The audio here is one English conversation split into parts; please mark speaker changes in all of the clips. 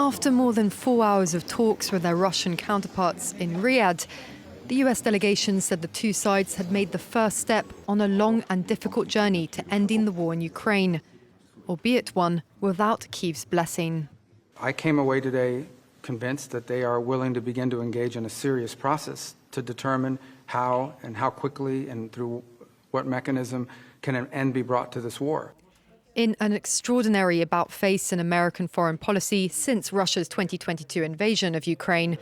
Speaker 1: After more than 4 hours of talks with their Russian counterparts in Riyadh, the US delegation said the two sides had made the first step on a long and difficult journey to ending the war in Ukraine, albeit one without Kyiv's blessing.
Speaker 2: I came away today convinced that they are willing to begin to engage in a serious process to determine how and how quickly and through what mechanism can an end be brought to this war.
Speaker 1: In an extraordinary about-face in American foreign policy since Russia's 2022 invasion of Ukraine,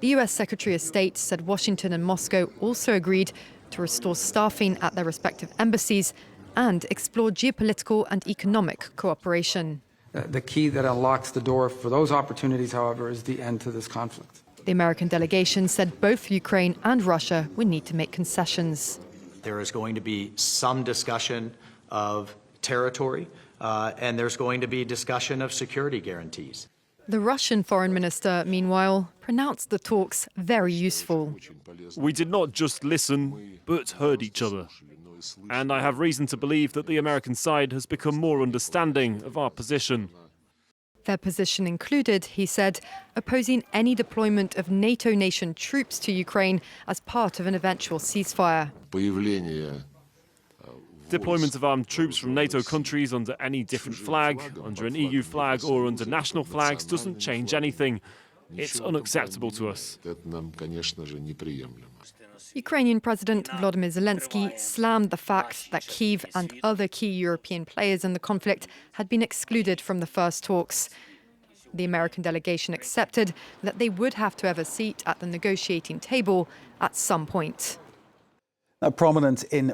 Speaker 1: the US Secretary of State said Washington and Moscow also agreed to restore staffing at their respective embassies and explore geopolitical and economic cooperation.
Speaker 2: The key that unlocks the door for those opportunities, however, is the end to this conflict.
Speaker 1: The American delegation said both Ukraine and Russia would need to make concessions.
Speaker 3: There is going to be some discussion of territory, and there's going to be discussion of security guarantees.
Speaker 1: The Russian foreign minister, meanwhile, pronounced the talks very useful.
Speaker 4: We did not just listen, but heard each other. And I have reason to believe that the American side has become more understanding of our position.
Speaker 1: Their position included, he said, opposing any deployment of NATO nation troops to Ukraine as part of an eventual ceasefire.
Speaker 4: Deployment of armed troops from NATO countries under any different flag, under an EU flag or under national flags doesn't change anything. It's unacceptable to us.
Speaker 1: Ukrainian President Volodymyr Zelenskyy slammed the fact that Kyiv and other key European players in the conflict had been excluded from the first talks. The American delegation accepted that they would have to have a seat at the negotiating table at some point.
Speaker 5: Now, prominent in